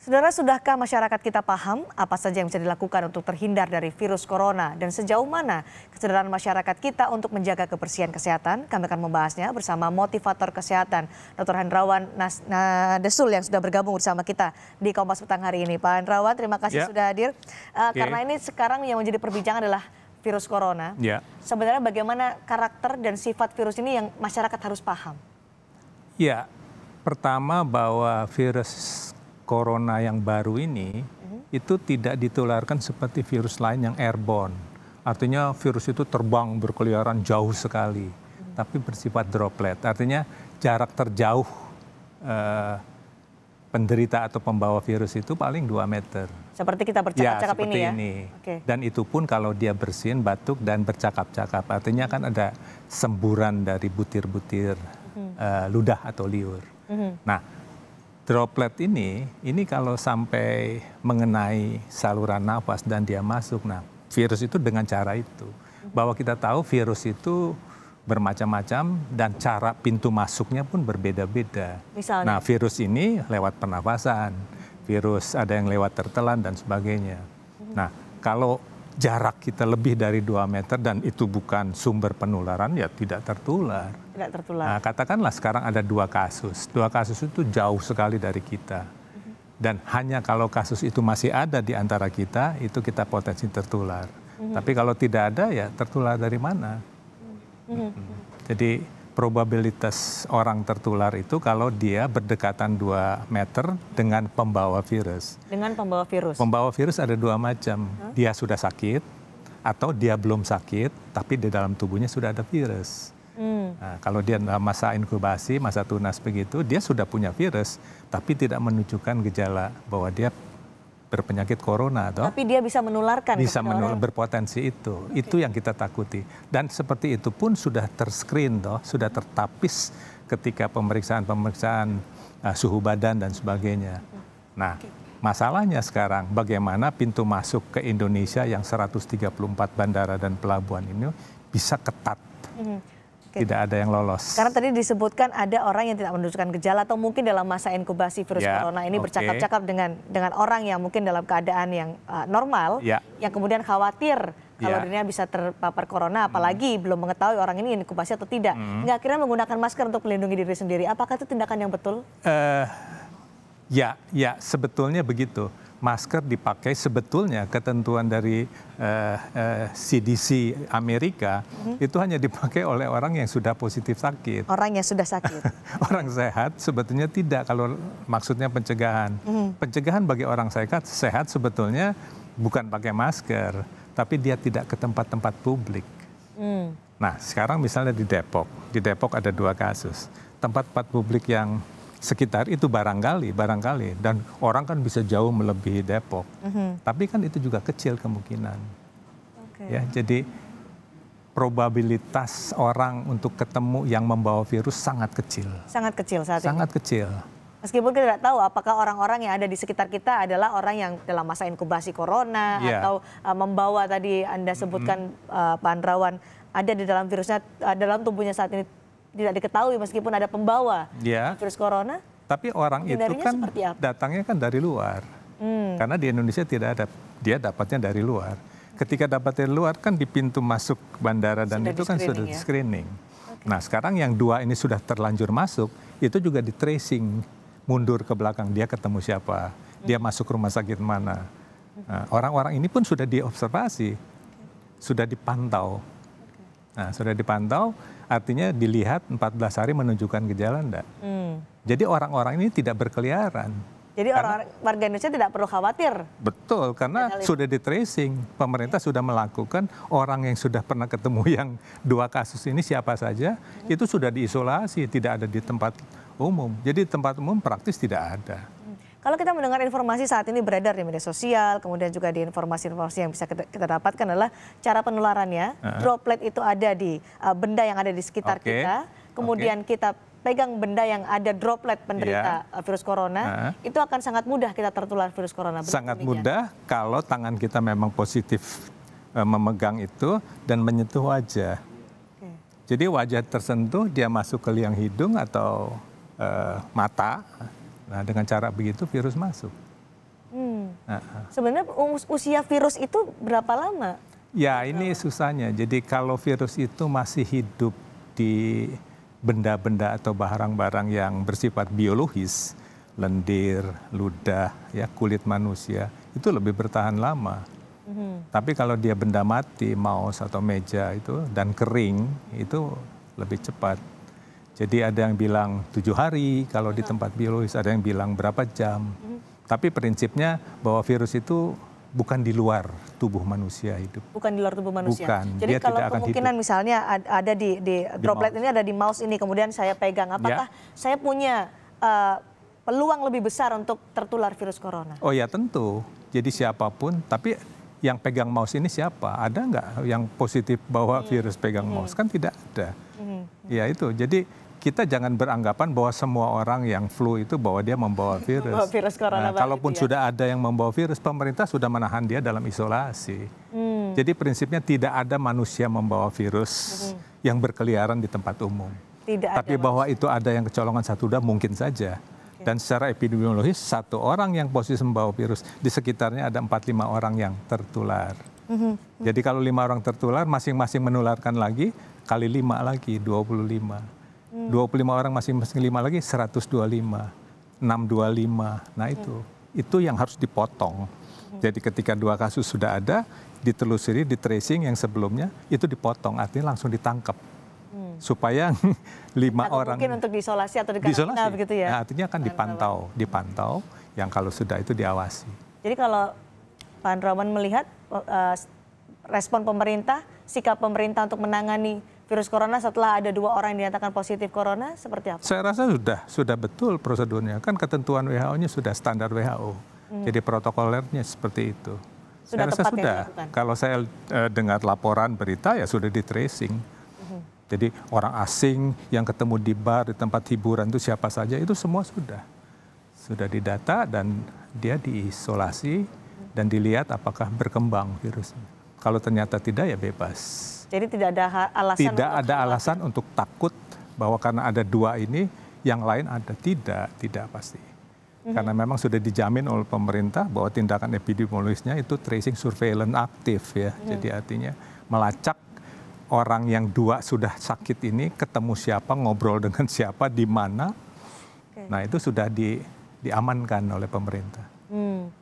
Saudara, sudahkah masyarakat kita paham apa saja yang bisa dilakukan untuk terhindar dari virus corona dan sejauh mana kesadaran masyarakat kita untuk menjaga kebersihan kesehatan? Kami akan membahasnya bersama motivator kesehatan Dr. Hendrawan Nadesul yang sudah bergabung bersama kita di Kompas Petang hari ini. Pak Hendrawan, terima kasih sudah hadir. Karena ini sekarang yang menjadi perbincangan adalah virus corona. Sebenarnya bagaimana karakter dan sifat virus ini yang masyarakat harus paham? Ya, pertama bahwa virus corona yang baru ini itu tidak ditularkan seperti virus lain yang airborne. Artinya virus itu terbang berkeliaran jauh sekali, tapi bersifat droplet. Artinya jarak terjauh penderita atau pembawa virus itu paling 2 meter. Seperti kita bercakap-cakap ini ya? Okay. Dan itu pun kalau dia bersin, batuk, dan bercakap-cakap. Artinya kan ada semburan dari butir-butir ludah atau liur. Nah, droplet ini kalau sampai mengenai saluran nafas dan dia masuk, nah virus itu dengan cara itu. Bahwa kita tahu virus itu bermacam-macam dan cara pintu masuknya pun berbeda-beda. Nah virus ini lewat pernafasan, virus ada yang lewat tertelan dan sebagainya. Nah kalau jarak kita lebih dari 2 meter dan itu bukan sumber penularan, ya tidak tertular. Tidak tertular. Nah, katakanlah sekarang ada 2 kasus. 2 kasus itu jauh sekali dari kita. Dan hanya kalau kasus itu masih ada di antara kita, itu kita potensi tertular. Tapi kalau tidak ada, ya tertular dari mana? Jadi probabilitas orang tertular itu kalau dia berdekatan 2 meter dengan pembawa virus. Dengan pembawa virus? Pembawa virus ada 2 macam. Dia sudah sakit atau dia belum sakit, tapi di dalam tubuhnya sudah ada virus. Nah, kalau dia dalam masa inkubasi, masa tunas begitu, dia sudah punya virus, tapi tidak menunjukkan gejala bahwa dia berpenyakit corona. Tapi dia bisa menularkan. Bisa berpotensi itu. Okay. Itu yang kita takuti. Dan seperti itu pun sudah terscreen, sudah tertapis ketika pemeriksaan suhu badan dan sebagainya. Nah, masalahnya sekarang bagaimana pintu masuk ke Indonesia yang 134 bandara dan pelabuhan ini bisa ketat. Tidak ada yang lolos. Karena tadi disebutkan ada orang yang tidak menunjukkan gejala atau mungkin dalam masa inkubasi virus corona ini bercakap-cakap dengan orang yang mungkin dalam keadaan yang normal, yang kemudian khawatir kalau dirinya bisa terpapar corona, apalagi belum mengetahui orang ini inkubasi atau tidak. Hingga akhirnya menggunakan masker untuk melindungi diri sendiri. Apakah itu tindakan yang betul? Ya, sebetulnya begitu. Masker dipakai sebetulnya ketentuan dari CDC Amerika itu hanya dipakai oleh orang yang sudah positif sakit. Orang yang sudah sakit. Orang sehat sebetulnya tidak, kalau maksudnya pencegahan. Pencegahan bagi orang sehat sebetulnya bukan pakai masker, tapi dia tidak ke tempat-tempat publik. Nah sekarang misalnya di Depok ada 2 kasus. Tempat-tempat publik yang sekitar itu barangkali dan orang kan bisa jauh melebihi Depok, tapi kan itu juga kecil kemungkinan. Ya, jadi probabilitas orang untuk ketemu yang membawa virus sangat kecil. Sangat kecil saat ini. Sangat kecil. Meskipun kita tidak tahu apakah orang-orang yang ada di sekitar kita adalah orang yang dalam masa inkubasi corona atau membawa tadi Anda sebutkan Pak Hendrawan ada di dalam virusnya dalam tubuhnya saat ini. Tidak diketahui meskipun ada pembawa virus corona. Tapi orang itu kan datangnya kan dari luar. Karena di Indonesia tidak ada, dia dapatnya dari luar. Ketika dapat dari luar kan di pintu masuk bandara dan itu kan sudah di screening. Nah sekarang yang 2 ini sudah terlanjur masuk, itu juga di tracing. Mundur ke belakang, dia ketemu siapa, dia masuk rumah sakit mana. Nah, orang-orang ini pun sudah diobservasi, sudah dipantau. Nah sudah dipantau, artinya dilihat 14 hari menunjukkan gejala enggak. Jadi orang-orang ini tidak berkeliaran. Jadi warga Indonesia tidak perlu khawatir. Betul, karena sudah di tracing. Pemerintah sudah melakukan orang yang sudah pernah ketemu yang 2 kasus ini siapa saja, itu sudah diisolasi, tidak ada di tempat umum. Jadi tempat umum praktis tidak ada. Kalau kita mendengar informasi saat ini beredar di media sosial, kemudian juga di informasi-informasi yang bisa kita dapatkan adalah cara penularannya. Droplet itu ada di benda yang ada di sekitar kita. Kemudian kita pegang benda yang ada droplet penderita virus corona, itu akan sangat mudah kita tertular virus corona. Sangat mudah kalau tangan kita memang positif memegang itu dan menyentuh wajah. Jadi wajah tersentuh, dia masuk ke liang hidung atau mata. Nah dengan cara begitu virus masuk. Sebenarnya usia virus itu berapa lama? Ya, ini susahnya. Jadi kalau virus itu masih hidup di benda-benda atau barang-barang yang bersifat biologis, lendir, ludah, ya kulit manusia, itu lebih bertahan lama. Tapi kalau dia benda mati, mouse atau meja itu dan kering, itu lebih cepat. Jadi ada yang bilang 7 hari kalau di tempat biologis, ada yang bilang berapa jam. Tapi prinsipnya bahwa virus itu bukan di luar tubuh manusia hidup. Bukan di luar tubuh manusia. Bukan. Jadi Dia kalau tidak akan kemungkinan hidup. misalnya ada di droplet mouse. ini ada di mouse ini, kemudian saya pegang, apakah saya punya peluang lebih besar untuk tertular virus corona? Oh ya tentu. Jadi siapapun, tapi yang pegang mouse ini siapa? Ada nggak yang positif bawa virus pegang mouse? Kan tidak ada. Ya itu. Jadi kita jangan beranggapan bahwa semua orang yang flu itu bahwa dia membawa virus. Membawa virus corona Kalaupun gitu ya. sudah ada yang membawa virus, pemerintah sudah menahan dia dalam isolasi. Jadi prinsipnya tidak ada manusia membawa virus yang berkeliaran di tempat umum. Tidak Tapi ada bahwa itu ada yang kecolongan satu dua mungkin saja. Dan secara epidemiologis satu orang yang positif membawa virus di sekitarnya ada 4-5 orang yang tertular. Jadi kalau 5 orang tertular masing-masing menularkan lagi kali 5 lagi 25. 25 orang masing-masing 5 lagi 125. 625. Nah itu yang harus dipotong. Jadi ketika 2 kasus sudah ada, ditelusuri, di tracing yang sebelumnya itu dipotong, artinya langsung ditangkap. Supaya 5 orang mungkin untuk diisolasi atau dikarantina begitu ya. Nah, artinya akan dipantau yang kalau sudah itu diawasi. Jadi kalau Pak Andrawan melihat respon pemerintah, sikap pemerintah untuk menangani virus corona setelah ada 2 orang yang dinyatakan positif corona seperti apa? Saya rasa sudah betul prosedurnya. Kan ketentuan WHO-nya sudah standar WHO. Jadi protokolernya seperti itu. Sudah saya rasa tepat sudah. yang dilakukan? Kalau saya dengar laporan berita ya sudah di tracing. Jadi orang asing yang ketemu di bar, di tempat hiburan itu siapa saja, itu semua sudah didata dan dia diisolasi dan dilihat apakah berkembang virusnya. Kalau ternyata tidak ya bebas. Jadi tidak ada alasan. Tidak ada alasan untuk takut bahwa karena ada 2 ini, yang lain ada. Tidak pasti. Karena memang sudah dijamin oleh pemerintah bahwa tindakan epidemiologisnya itu tracing surveillance aktif ya. Jadi artinya melacak orang yang 2 sudah sakit ini ketemu siapa, ngobrol dengan siapa, di mana. Nah itu sudah diamankan oleh pemerintah.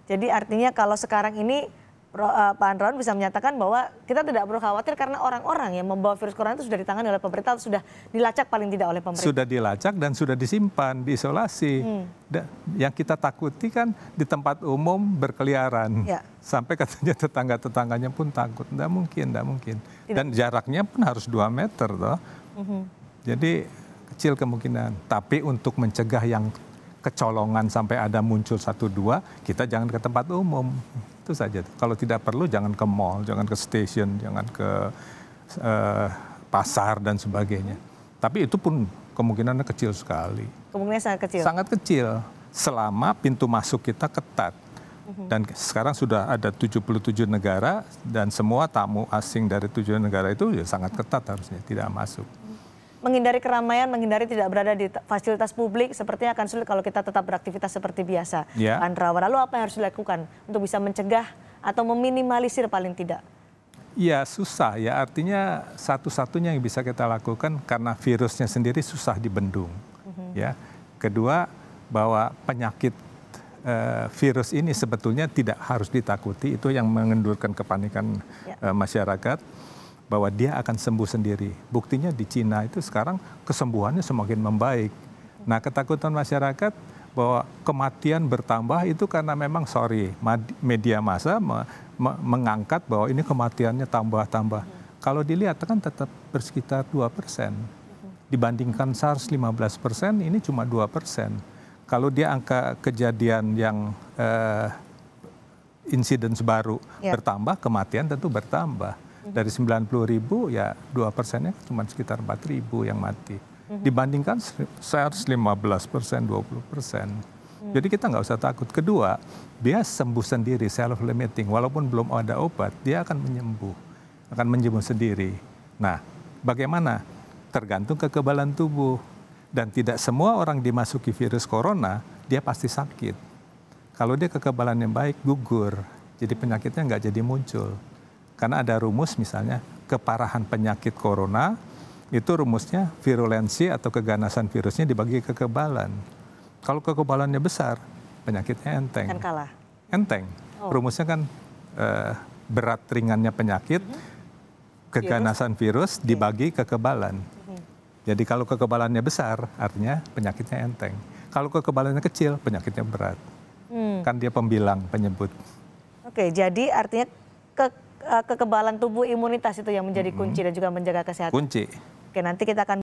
Jadi artinya kalau sekarang ini Pak Andrawan bisa menyatakan bahwa kita tidak perlu khawatir karena orang-orang yang membawa virus corona itu sudah ditangani oleh pemerintah, sudah dilacak paling tidak oleh pemerintah. Sudah dilacak dan sudah disimpan, diisolasi. Yang kita takuti kan di tempat umum berkeliaran. Ya. Sampai katanya tetangga-tetangganya pun takut. Tidak mungkin. Dan jaraknya pun harus 2 meter. Toh. Jadi kecil kemungkinan. Tapi untuk mencegah yang kecolongan sampai ada muncul 1-2, kita jangan ke tempat umum. Itu saja. Kalau tidak perlu jangan ke mall, jangan ke stasiun, jangan ke pasar dan sebagainya. Tapi itu pun kemungkinannya kecil sekali. Kemungkinan sangat kecil? Sangat kecil. Selama pintu masuk kita ketat. Dan sekarang sudah ada 77 negara dan semua tamu asing dari 7 negara itu ya sangat ketat harusnya, tidak masuk. Menghindari keramaian, menghindari tidak berada di fasilitas publik, sepertinya akan sulit kalau kita tetap beraktivitas seperti biasa. Ya. Andrawan, lalu apa yang harus dilakukan untuk bisa mencegah atau meminimalisir paling tidak? Ya susah ya, artinya satu-satunya yang bisa kita lakukan karena virusnya sendiri susah dibendung. Ya. Kedua, bahwa penyakit virus ini sebetulnya tidak harus ditakuti, itu yang mengendurkan kepanikan masyarakat. Bahwa dia akan sembuh sendiri. Buktinya di Cina itu sekarang kesembuhannya semakin membaik. Nah ketakutan masyarakat bahwa kematian bertambah itu karena memang media massa mengangkat bahwa ini kematiannya tambah-tambah. Kalau dilihat kan tetap bersekitar 2%. Dibandingkan SARS 15%, ini cuma 2%. Kalau dia angka kejadian yang insiden baru bertambah, kematian tentu bertambah. Dari 90.000 ya 2%-nya cuma sekitar 4.000 yang mati. Dibandingkan SARS 15%, 20%. Jadi kita nggak usah takut. Kedua, dia sembuh sendiri, self-limiting. Walaupun belum ada obat, dia akan menyembuh sendiri. Nah, bagaimana? Tergantung kekebalan tubuh. Dan tidak semua orang dimasuki virus corona, dia pasti sakit. Kalau dia kekebalannya baik, gugur. Jadi penyakitnya nggak jadi muncul. Karena ada rumus misalnya keparahan penyakit corona, itu rumusnya virulensi atau keganasan virusnya dibagi kekebalan. Kalau kekebalannya besar, penyakitnya enteng. Kan kalah. Enteng. Rumusnya kan berat ringannya penyakit, keganasan virus dibagi kekebalan. Jadi kalau kekebalannya besar, artinya penyakitnya enteng. Kalau kekebalannya kecil, penyakitnya berat. Kan dia pembilang, penyebut. Oke, jadi artinya kekebalan tubuh, imunitas itu yang menjadi kunci dan juga menjaga kesehatan. Kunci. Oke, nanti kita akan